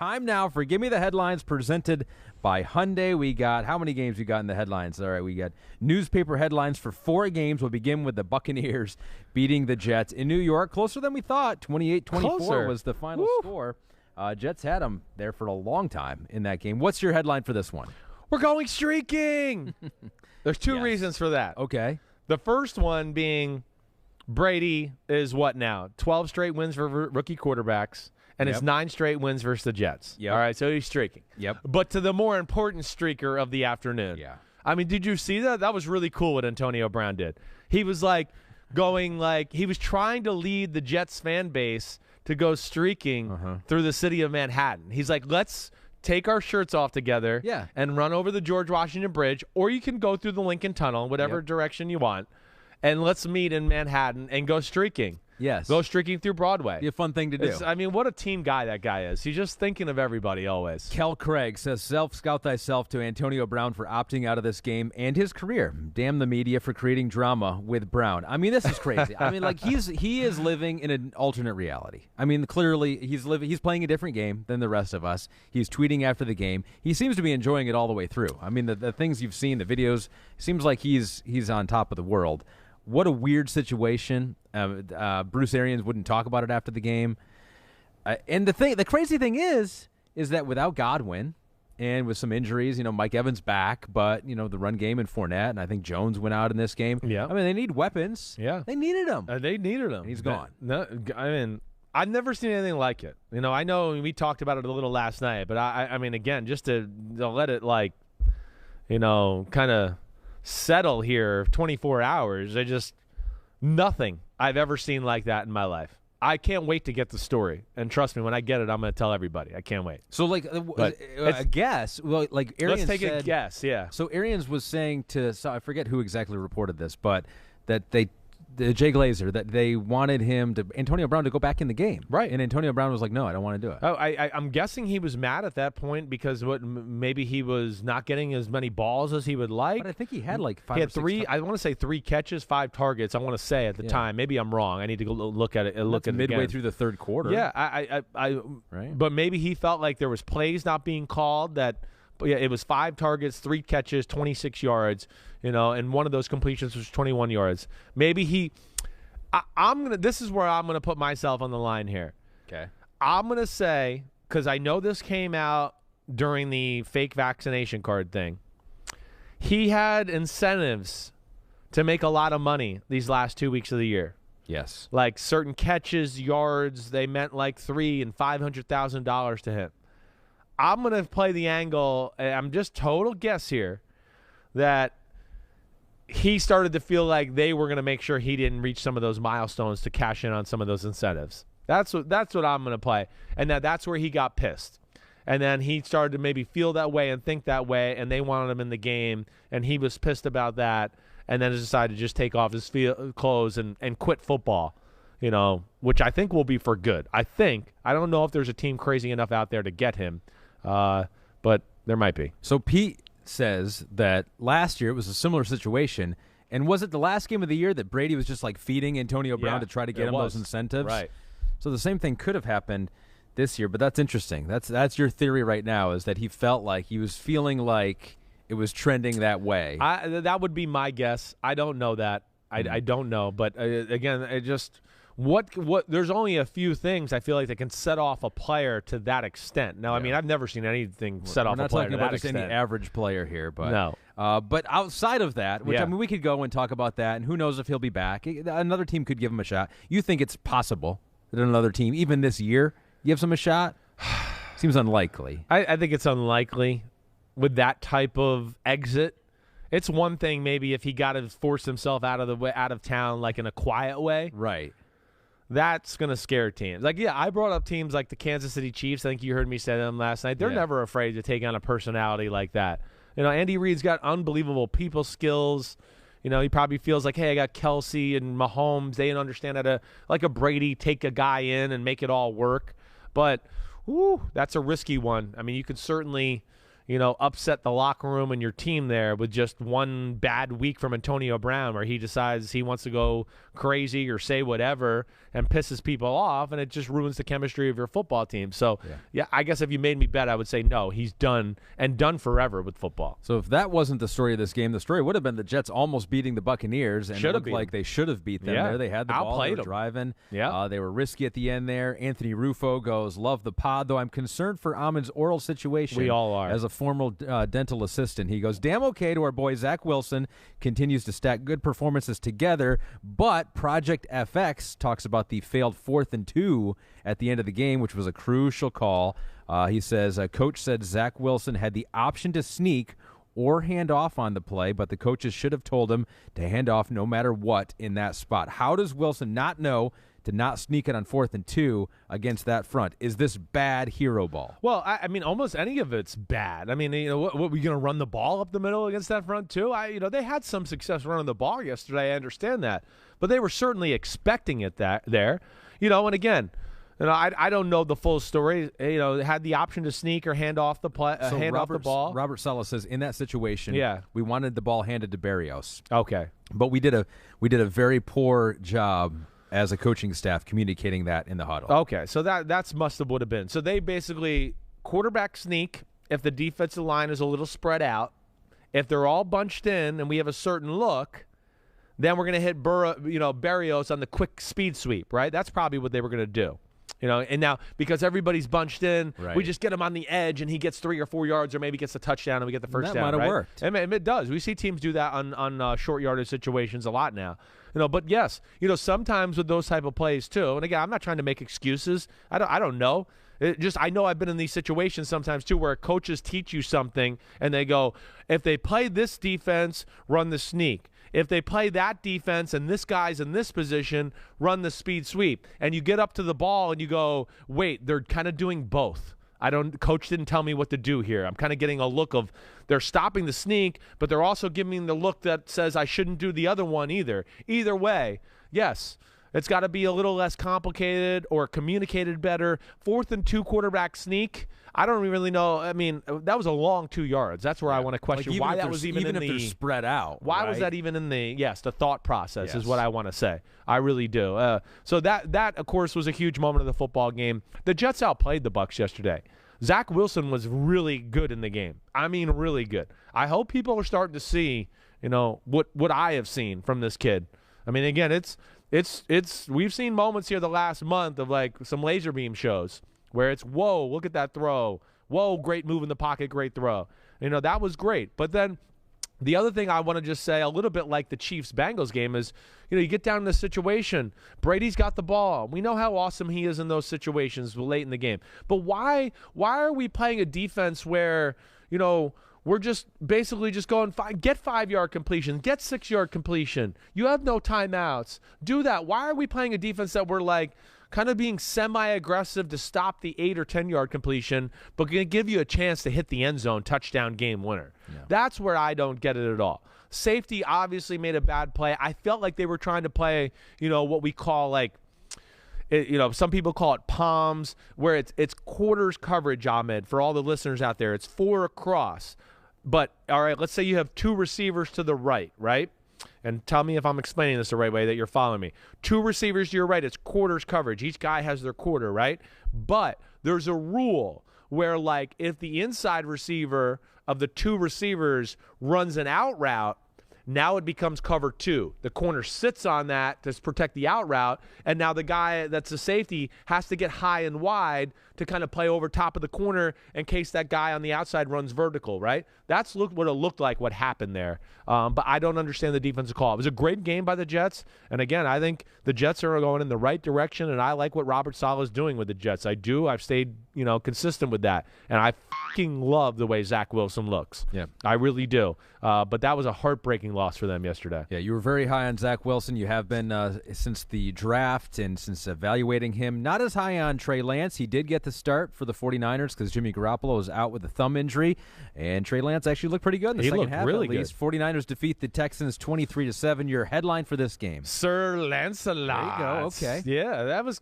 Time now for Give Me the Headlines, presented by Hyundai. We got, how many games we got in the headlines? All right, we got newspaper headlines for 4 games. We'll begin with the Buccaneers beating the Jets in New York. Closer than we thought. 28-24 was the final score. Jets had them there for a long time in that game. What's your headline for this one? We're going streaking. There's 2 reasons for that. Okay. The first one being Brady is what now? 12 straight wins for rookie quarterbacks, and it's 9 straight wins versus the Jets. Yep. All right, so he's streaking. Yep. But to the more important streaker of the afternoon. Yeah. I mean, did you see that? That was really cool what Antonio Brown did. He was he was trying to lead the Jets fan base to go streaking through the city of Manhattan. He's like, let's take our shirts off together and run over the George Washington Bridge, or you can go through the Lincoln Tunnel, whatever direction you want, and let's meet in Manhattan and go streaking. Yes. Go streaking through Broadway. Be a fun thing to do. I mean, what a team guy that guy is. He's just thinking of everybody always. Kel Craig says, self-scout thyself to Antonio Brown for opting out of this game and his career. Damn the media for creating drama with Brown. I mean, this is crazy. I mean, like, he is living in an alternate reality. I mean, clearly he's playing a different game than the rest of us. He's tweeting after the game. He seems to be enjoying it all the way through. I mean, the things you've seen, the videos, seems like he's on top of the world. What a weird situation. Bruce Arians wouldn't talk about it after the game. And the crazy thing is that without Godwin and with some injuries, Mike Evans back, but, the run game and Fournette, and I think Jones went out in this game. Yeah. I mean, they need weapons. Yeah. They needed him. They needed him. And he's gone. No, I mean, I've never seen anything like it. I know we talked about it a little last night, but I mean, again, just to let it kind of settle here 24 hours. Nothing I've ever seen like that in my life. I can't wait to get the story. And trust me, when I get it, I'm going to tell everybody. I can't wait. So, a guess. Well, like Arians let's take a guess, yeah. So Arians was saying I forget who exactly reported this, but that Jay Glazer, that they wanted Antonio Brown to go back in the game. Right. And Antonio Brown was like, no, I don't want to do it. Oh, I'm guessing he was mad at that point because maybe he was not getting as many balls as he would like. But I think he had like 5 He or had 6 3, I want to say 3 catches, 5 targets, I want to say at the time. Maybe I'm wrong. I need to go look at it. Look at it midway again. through the third quarter. Yeah, right. But maybe he felt like there was plays not being called that. But yeah, it was 5 targets, 3 catches, 26 yards, and one of those completions was 21 yards. Maybe this is where I'm gonna put myself on the line here. Okay. I'm gonna say, because I know this came out during the fake vaccination card thing. He had incentives to make a lot of money these last 2 weeks of the year. Yes. Like certain catches, yards, they meant like $300,000 and $500,000 to him. I'm gonna play the angle. I'm just total guess here that he started to feel like they were going to make sure he didn't reach some of those milestones to cash in on some of those incentives. That's what I'm going to play. And that's where he got pissed. And then he started to maybe feel that way and think that way, and they wanted him in the game, and he was pissed about that, and then decided to just take off his clothes and quit football, which I think will be for good. I don't know if there's a team crazy enough out there to get him, but there might be. So Pete says that last year it was a similar situation, and was it the last game of the year that Brady was just like feeding Antonio Brown to try to get him those incentives? Right. So the same thing could have happened this year, but that's interesting. That's your theory right now, is that he felt like he was feeling like it was trending that way. That would be my guess. I don't know that. I don't know, but again, it just what there's only a few things I feel like that can set off a player to that extent. Now, I mean, I've never seen anything set off a player to that extent. We're not talking about just any average player here, but no. But outside of that, which I mean, we could go and talk about that, and who knows if he'll be back. Another team could give him a shot. You think it's possible that another team, even this year, gives him a shot? Seems unlikely. I think it's unlikely with that type of exit. It's one thing maybe if he got to force himself out of town like in a quiet way. Right. That's going to scare teams. Like, I brought up teams like the Kansas City Chiefs. I think you heard me say them last night. They're never afraid to take on a personality like that. Andy Reid's got unbelievable people skills. He probably feels like, hey, I got Kelsey and Mahomes. They understand how to, like a Brady, take a guy in and make it all work. But, that's a risky one. I mean, you could certainly, upset the locker room and your team there with just one bad week from Antonio Brown where he decides he wants to go crazy or say whatever, and pisses people off, and it just ruins the chemistry of your football team. So, yeah, I guess if you made me bet, I would say no, he's done and done forever with football. So if that wasn't the story of this game, the story would have been the Jets almost beating the Buccaneers, and it looked like they should have beat them there. They had the ball, they were driving. Yeah. They were risky at the end there. Anthony Rufo goes, love the pod, though I'm concerned for Amon's oral situation. We all are. As a former dental assistant, he goes, damn okay to our boy Zach Wilson, continues to stack good performances together, but Project FX talks about the failed 4th and 2 at the end of the game, which was a crucial call. He says, coach said Zach Wilson had the option to sneak or hand off on the play, but the coaches should have told him to hand off no matter what in that spot. How does Wilson not know to not sneak it on 4th and 2 against that front? Is this bad hero ball? Well, I mean, almost any of it's bad. I mean, what we going to run the ball up the middle against that front too? They had some success running the ball yesterday. I understand that, but they were certainly expecting it there. And again, I don't know the full story. They had the option to sneak or hand off the play, off the ball. Robert Saleh says in that situation, we wanted the ball handed to Berrios. Okay, but we did a very poor job as a coaching staff communicating that in the huddle. Okay, so that's must have would have been. So they basically quarterback sneak if the defensive line is a little spread out. If they're all bunched in and we have a certain look, then we're going to hit Berrios on the quick speed sweep, right? That's probably what they were going to do. And now because everybody's bunched in, we just get him on the edge and he gets 3 or 4 yards or maybe gets a touchdown and we get the first down. That might have worked. And it does. We see teams do that on short yardage situations a lot now. But yes, sometimes with those type of plays too. And again, I'm not trying to make excuses. I don't know. I know I've been in these situations sometimes too where coaches teach you something and they go, if they play this defense, run the sneak. If they play that defense and this guy's in this position, run the speed sweep. And you get up to the ball and you go, wait, they're kind of doing both. Coach didn't tell me what to do here. I'm kind of getting a look of they're stopping the sneak, but they're also giving me the look that says I shouldn't do the other one either. Either way, yes, it's got to be a little less complicated or communicated better. 4th and 2 quarterback sneak. I don't really know. I mean, that was a long 2 yards. That's where I want to question why that was even in the – even if they're spread out. Why was that even in the – the thought process is what I want to say. I really do. So that, of course, was a huge moment of the football game. The Jets outplayed the Bucs yesterday. Zach Wilson was really good in the game. I mean, really good. I hope people are starting to see, what I have seen from this kid. I mean, again, it's we've seen moments here the last month of like some laser beam shows where it's, whoa, look at that throw. Whoa, great move in the pocket, great throw. That was great. But then the other thing I want to just say, a little bit like the Chiefs-Bengals game is, you get down in the situation. Brady's got the ball. We know how awesome he is in those situations late in the game. But why are we playing a defense where, we're just basically just going, get 5-yard completion, get 6-yard completion. You have no timeouts. Do that. Why are we playing a defense that we're like kind of being semi-aggressive to stop the 8 or 10-yard completion, but going to give you a chance to hit the end zone, touchdown, game winner? Yeah. That's where I don't get it at all. Safety obviously made a bad play. I felt like they were trying to play, what we call like, some people call it palms, where it's quarters coverage, Ahmed. For all the listeners out there, it's 4 across. But, all right, let's say you have 2 receivers to the right? And tell me if I'm explaining this the right way that you're following me. 2 receivers to your right, it's quarters coverage. Each guy has their quarter, right? But there's a rule where, like, if the inside receiver of the 2 receivers runs an out route, now it becomes cover 2. The corner sits on that to protect the out route, and now the guy that's a safety has to get high and wide to kind of play over top of the corner in case that guy on the outside runs vertical, right? That's what it looked like what happened there. But I don't understand the defensive call. It was a great game by the Jets, and again, I think the Jets are going in the right direction, and I like what Robert Saleh is doing with the Jets. I do. I've stayed, consistent with that, and I fucking love the way Zach Wilson looks. Yeah, I really do. But that was a heartbreaking loss for them yesterday. Yeah, you were very high on Zach Wilson. You have been since the draft and since evaluating him. Not as high on Trey Lance. He did get the the start for the 49ers because Jimmy Garoppolo was out with a thumb injury, and Trey Lance actually looked pretty good in the second half. Really at least. good. 49ers defeat the Texans 23-7. Your headline for this game, Sir Lancelot. There you go. Okay. Yeah, that was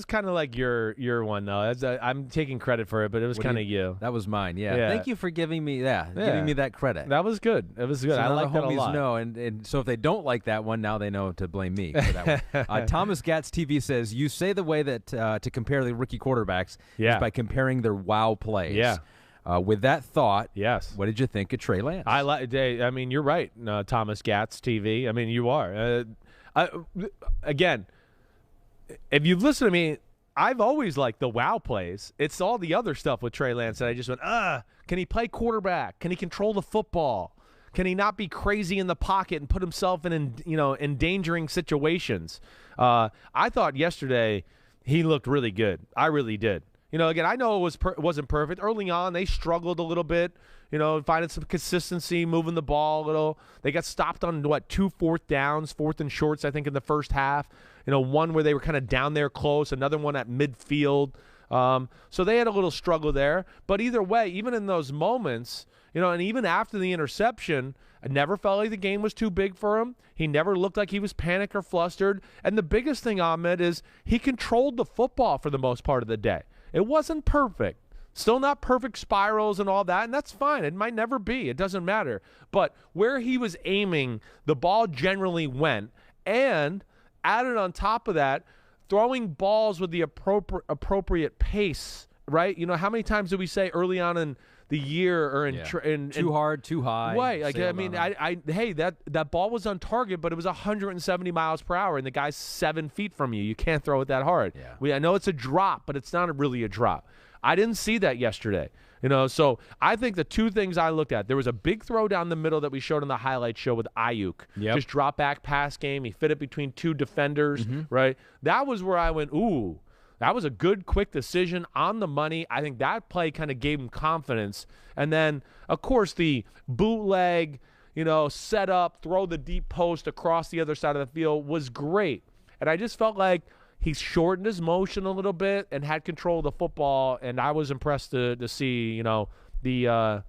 kind of like your one though. I'm taking credit for it, but it was kind of you. That was mine. Yeah. Yeah. Thank you for giving me giving me that credit. That was good. It was good. So I now like the that a homies lot. know, and so if they don't like that one, now they know to blame me for that one. Thomas Gatz TV says, you say the way that to compare the rookie quarterbacks is by comparing their wow plays. Yeah. With that thought, yes. What did you think of Trey Lance? I mean, you're right, Thomas Gatz TV. I mean, you are. Again, if you listen to me, I've always liked the wow plays. It's all the other stuff with Trey Lance that I just went, can he play quarterback? Can he control the football? Can he not be crazy in the pocket and put himself in endangering situations? I thought yesterday he looked really good. I really did. Again, I know it wasn't perfect. Early on, they struggled a little bit, finding some consistency, moving the ball a little. They got stopped on, 2 fourth downs, 4th and shorts, I think, in the first half. One where they were kind of down there close, another one at midfield. So they had a little struggle there. But either way, even in those moments, and even after the interception, I never felt like the game was too big for him. He never looked like he was panicked or flustered. And the biggest thing, Ahmed, is he controlled the football for the most part of the day. It wasn't perfect. Still not perfect spirals and all that, and that's fine. It might never be. It doesn't matter. But where he was aiming, the ball generally went. And added on top of that, throwing balls with the appropriate pace, right? How many times did we say early on in the year or in too hard, too high. Right. Like, I mean, hey, that ball was on target, but it was 170 miles per hour, and the guy's 7 feet from you. You can't throw it that hard. Yeah. I know it's a drop, but it's not really a drop. I didn't see that yesterday. So I think the two things I looked at, there was a big throw down the middle that we showed on the highlight show with Ayuk. Yep. Just drop back pass game. He fit it between 2 defenders, right? That was where I went, ooh. That was a good, quick decision on the money. I think that play kind of gave him confidence. And then, of course, the bootleg, set up, throw the deep post across the other side of the field was great. And I just felt like he shortened his motion a little bit and had control of the football. And I was impressed to see, the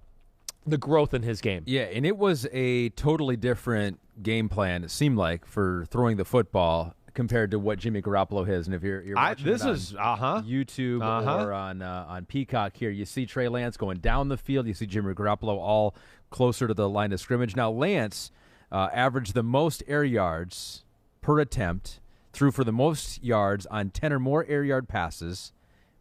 growth in his game. Yeah, and it was a totally different game plan, it seemed like, for throwing the football compared to what Jimmy Garoppolo has. And if you're watching YouTube or on Peacock here, you see Trey Lance going down the field. You see Jimmy Garoppolo all closer to the line of scrimmage. Now, Lance averaged the most air yards per attempt, threw for the most yards on 10 or more air yard passes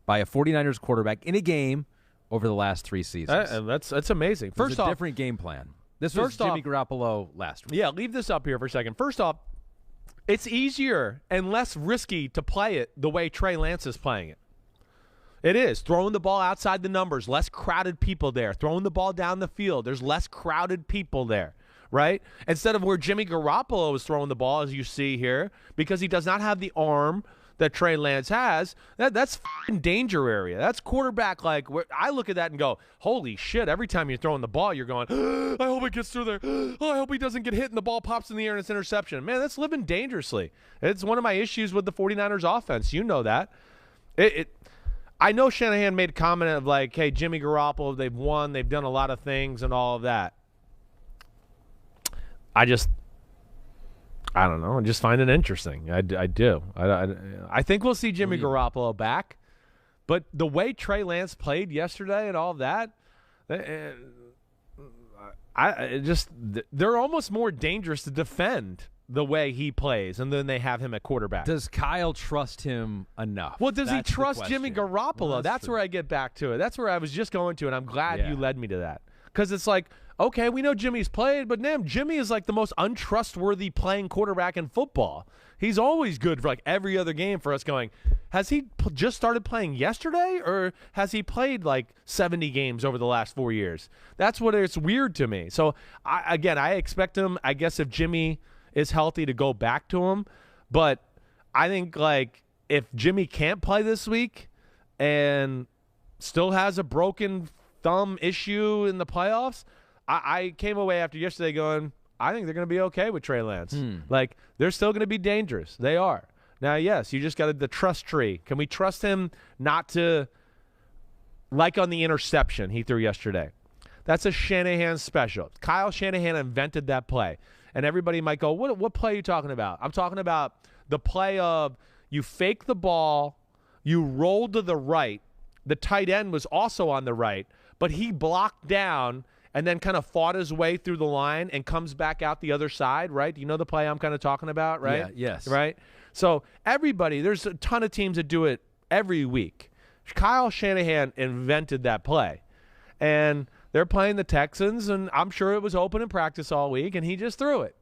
by a 49ers quarterback in a game over the last 3 seasons. That's amazing. First off, different game plan. This was Jimmy Garoppolo last week. Yeah, leave this up here for a second. First off, it's easier and less risky to play it the way Trey Lance is playing it. It is. Throwing the ball outside the numbers, less crowded people there. Throwing the ball down the field, there's less crowded people there, right? Instead of where Jimmy Garoppolo is throwing the ball, as you see here, because he does not have the arm that Trey Lance has, that's f***ing danger area. That's quarterback, like, where I look at that and go, holy shit, every time you're throwing the ball, you're going, I hope it gets through there. I hope he doesn't get hit and the ball pops in the air and it's interception. Man, that's living dangerously. It's one of my issues with the 49ers offense. You know that. I know Shanahan made a comment of like, hey, Jimmy Garoppolo, they've won, they've done a lot of things and all of that. I don't know. I just find it interesting. I do. I think we'll see Jimmy Garoppolo back. But the way Trey Lance played yesterday and all of that, they're almost more dangerous to defend the way he plays, and then they have him at quarterback. Does Kyle trust him enough? Well, does he trust Jimmy Garoppolo? Well, that's where I get back to it. That's where I was just going to, and I'm glad you led me to that. Because it's like, okay, we know Jimmy's played, but damn, Jimmy is like the most untrustworthy playing quarterback in football. He's always good for like every other game for us going, has he just started playing yesterday, or has he played like 70 games over the last 4 years? That's what it's weird to me. So, I expect him, I guess, if Jimmy is healthy, to go back to him. But I think like if Jimmy can't play this week and still has a broken thumb issue in the playoffs, I came away after yesterday going, I think they're going to be okay with Trey Lance. Like, they're still going to be dangerous. They are. Now, yes, you just got the trust tree. Can we trust him not to like on the interception he threw yesterday. That's a Shanahan special. Kyle Shanahan invented that play. And everybody might go, what play are you talking about? I'm talking about the play of you fake the ball, you roll to the right. The tight end was also on the right, but he blocked down and then kind of fought his way through the line and comes back out the other side, right? Do you know the play I'm kind of talking about, right? Yeah, yes. Right? So there's a ton of teams that do it every week. Kyle Shanahan invented that play. And they're playing the Texans, and I'm sure it was open in practice all week, and he just threw it.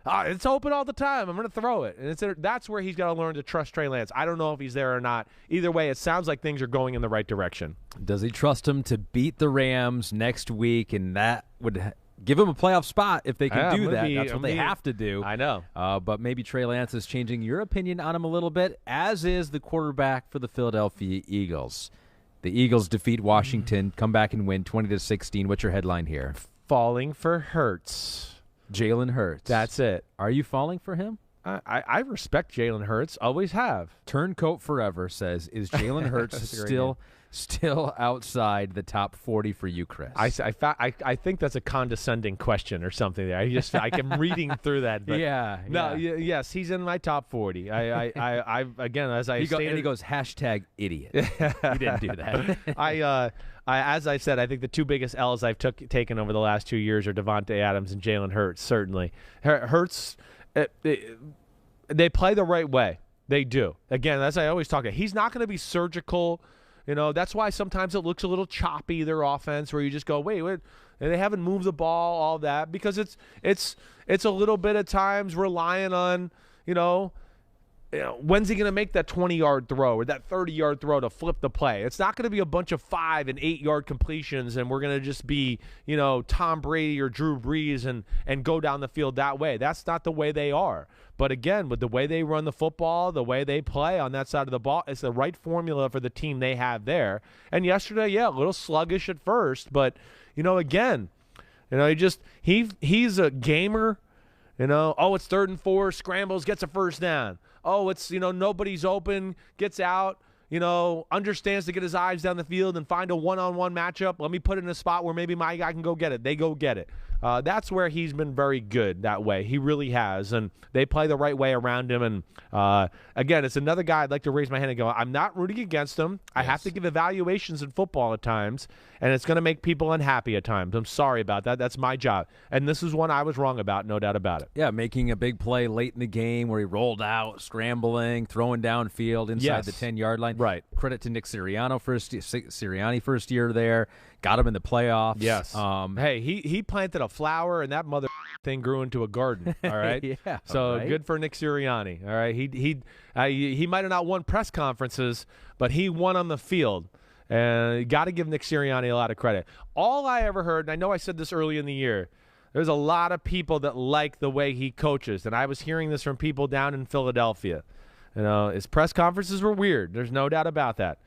It's open all the time. I'm going to throw it. And that's where he's got to learn to trust Trey Lance. I don't know if he's there or not. Either way, it sounds like things are going in the right direction. Does he trust him to beat the Rams next week, and that would give him a playoff spot if they can do that? That's what they have to do. I know. But maybe Trey Lance is changing your opinion on him a little bit, as is the quarterback for the Philadelphia Eagles. The Eagles defeat Washington, come back and win 20-16. What's your headline here? Falling for Hurts. Jalen Hurts. That's it. Are you falling for him? I respect Jalen Hurts. Always have. Turncoat Forever says, is Jalen Hurts still outside the top 40 for you, Chris? I think that's a condescending question or something there. I'm reading through that. But yes, he's in my top 40. Again, as I stated, and he goes #idiot. He didn't do that. As I said, I think the two biggest L's I've taken over the last 2 years are Devontae Adams and Jalen Hurts. Certainly, Hurts. They play the right way. They do. Again, as I always talk about, he's not going to be surgical. That's why sometimes it looks a little choppy, their offense, where you just go, wait, and they haven't moved the ball, all that, because it's a little bit at times relying on, when's he going to make that 20-yard throw or that 30-yard throw to flip the play? It's not going to be a bunch of 5- and 8-yard completions, and we're going to just be, Tom Brady or Drew Brees and go down the field that way. That's not the way they are. But again, with the way they run the football, the way they play on that side of the ball, it's the right formula for the team they have there. And yesterday, a little sluggish at first, but again, he's a gamer. It's 3rd and 4, scrambles, gets a first down. It's nobody's open, gets out. Understands to get his eyes down the field and find a one-on-one matchup. Let me put it in a spot where maybe my guy can go get it. They go get it. That's where he's been very good that way. He really has, and they play the right way around him. And, again, it's another guy I'd like to raise my hand and go, I'm not rooting against him. I have to give evaluations in football at times, and it's going to make people unhappy at times. I'm sorry about that. That's my job. And this is one I was wrong about, no doubt about it. Yeah, making a big play late in the game where he rolled out, scrambling, throwing downfield inside the 10-yard line. Right. Credit to Nick Sirianni first year there. Got him in the playoffs. Yes. Hey, he planted a flower, and that mother thing grew into a garden. All right. Yeah. So right? Good for Nick Sirianni. All right. He might have not won press conferences, but he won on the field. And you got to give Nick Sirianni a lot of credit. All I ever heard, and I know I said this early in the year, there's a lot of people that like the way he coaches, and I was hearing this from people down in Philadelphia. His press conferences were weird. There's no doubt about that.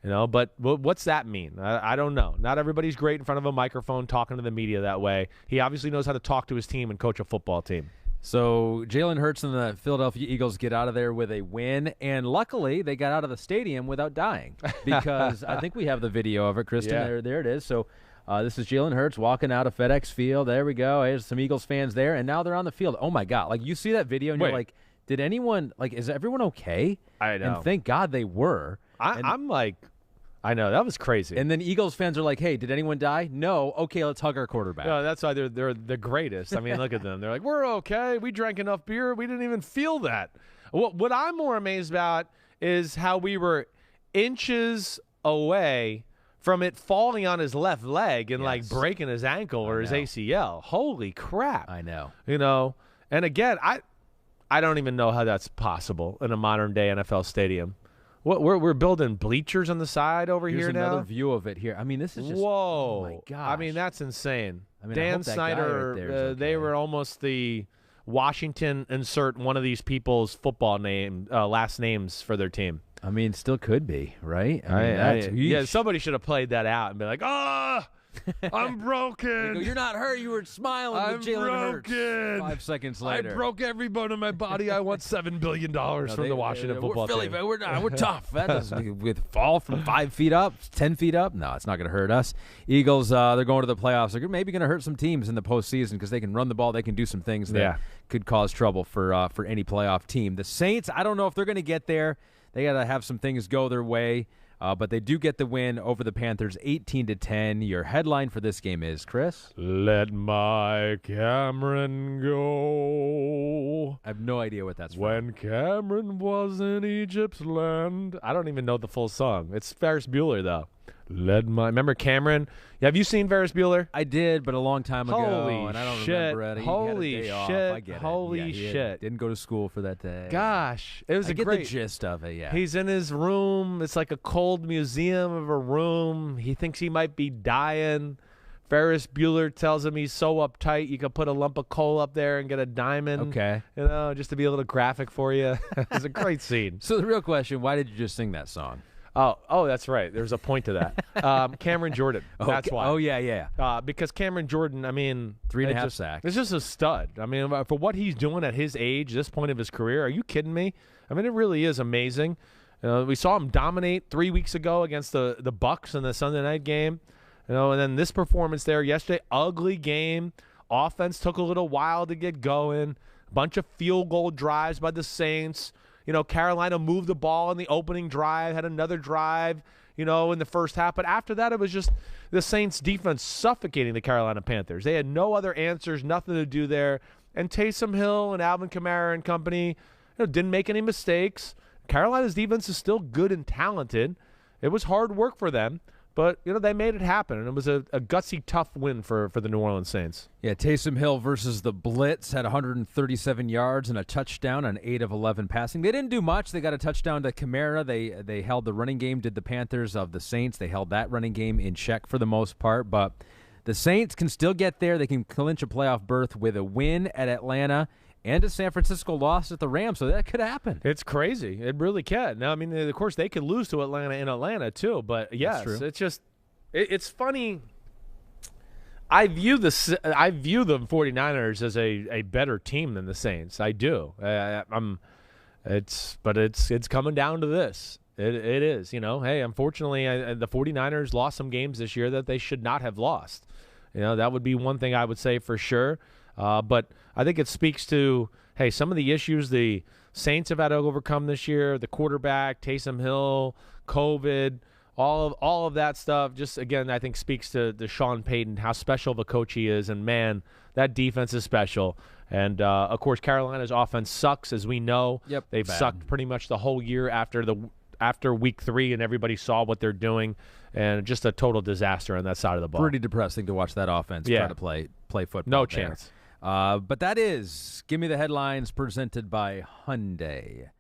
But what's that mean? I don't know. Not everybody's great in front of a microphone talking to the media that way. He obviously knows how to talk to his team and coach a football team. So Jalen Hurts and the Philadelphia Eagles get out of there with a win, and luckily they got out of the stadium without dying, because I think we have the video of it, Kristen. Yeah. There it is. So this is Jalen Hurts walking out of FedEx Field. There we go. There's some Eagles fans there, and now they're on the field. Oh, my God. Like, you see that video, and you're like, did anyone, is everyone okay? I know. And thank God they were. I'm like, I know, that was crazy. And then Eagles fans are like, hey, did anyone die? No. Okay, let's hug our quarterback. No, that's why they're the greatest. I mean, look at them. They're like, we're okay. We drank enough beer. We didn't even feel that. What I'm more amazed about is how we were inches away from it falling on his left leg and, breaking his ankle or his ACL. Holy crap. I know. And again, I don't even know how that's possible in a modern-day NFL stadium. We're building bleachers on the side over Here's here now. Here's another view of it here. I mean, this is just whoa. Oh my gosh. I mean, that's insane. I mean, Dan Snyder, right there is okay. They were almost the Washington insert one of these people's football last names for their team. I mean, still could be, right? Somebody should have played that out and been like, I'm broken. Go, you're not hurt. You were smiling with Jalen Hurts. Broken. 5 seconds later. I broke every bone in my body. I want $7 billion from the Washington football Philly, team. We're tough. That doesn't with fall from 5 feet up, 10 feet up. No, it's not going to hurt us. Eagles, they're going to the playoffs. They're maybe going to hurt some teams in the postseason because they can run the ball. They can do some things that could cause trouble for any playoff team. The Saints, I don't know if they're going to get there. They got to have some things go their way. But they do get the win over the Panthers, 18-10. Your headline for this game is, Chris? Let my Cameron go. I have no idea what that's from. When Cameron was in Egypt's land. I don't even know the full song. It's Ferris Bueller, though. Remember Cameron? Have you seen Ferris Bueller? I did, but a long time ago. Holy and I don't shit. remember it. He Holy had a day off. shit. I get it. Holy shit. Didn't go to school for that day. Gosh. It was I a get great the gist of it, yeah. He's in his room. It's like a cold museum of a room. He thinks he might be dying. Ferris Bueller tells him he's so uptight you can put a lump of coal up there and get a diamond. Okay. Just to be a little graphic for you. It's a great scene. So the real question, why did you just sing that song? Oh, that's right. There's a point to that. Cameron Jordan. That's why. Oh, yeah. Because Cameron Jordan, 3.5 sacks. It's just a stud. For what he's doing at his age, this point of his career, are you kidding me? It really is amazing. We saw him dominate 3 weeks ago against the Bucs in the Sunday night game. And then this performance there yesterday, ugly game. Offense took a little while to get going. Bunch of field goal drives by the Saints. Carolina moved the ball in the opening drive, had another drive, in the first half. But after that, it was just the Saints defense suffocating the Carolina Panthers. They had no other answers, nothing to do there. And Taysom Hill and Alvin Kamara and company, didn't make any mistakes. Carolina's defense is still good and talented. It was hard work for them. But, they made it happen, and it was a gutsy, tough win for the New Orleans Saints. Yeah, Taysom Hill versus the Blitz had 137 yards and a touchdown on 8 of 11 passing. They didn't do much. They got a touchdown to Kamara. They held the running game, did the Panthers of the Saints. They held that running game in check for the most part. But the Saints can still get there. They can clinch a playoff berth with a win at Atlanta and a San Francisco loss at the Rams, so that could happen. It's crazy. It really can. Now, of course, they could lose to Atlanta in Atlanta, too. But, yes, it's just it's funny. I view the 49ers as a better team than the Saints. I do. It's coming down to this. It is. Hey, unfortunately, the 49ers lost some games this year that they should not have lost. That would be one thing I would say for sure. But I think it speaks to, hey, some of the issues the Saints have had to overcome this year, the quarterback, Taysom Hill, COVID, all of that stuff. Just, again, I think speaks to Sean Payton, how special of a coach he is. And, man, that defense is special. And, of course, Carolina's offense sucks, as we know. Yep, They've sucked pretty much the whole year after week 3, and everybody saw what they're doing. And just a total disaster on that side of the ball. Pretty depressing to watch that offense try to play football. No there. chance. But that is Give Me the Headlines, presented by Hyundai.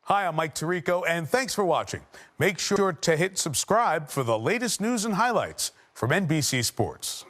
Hi, I'm Mike Tirico, and thanks for watching. Make sure to hit subscribe for the latest news and highlights from NBC Sports.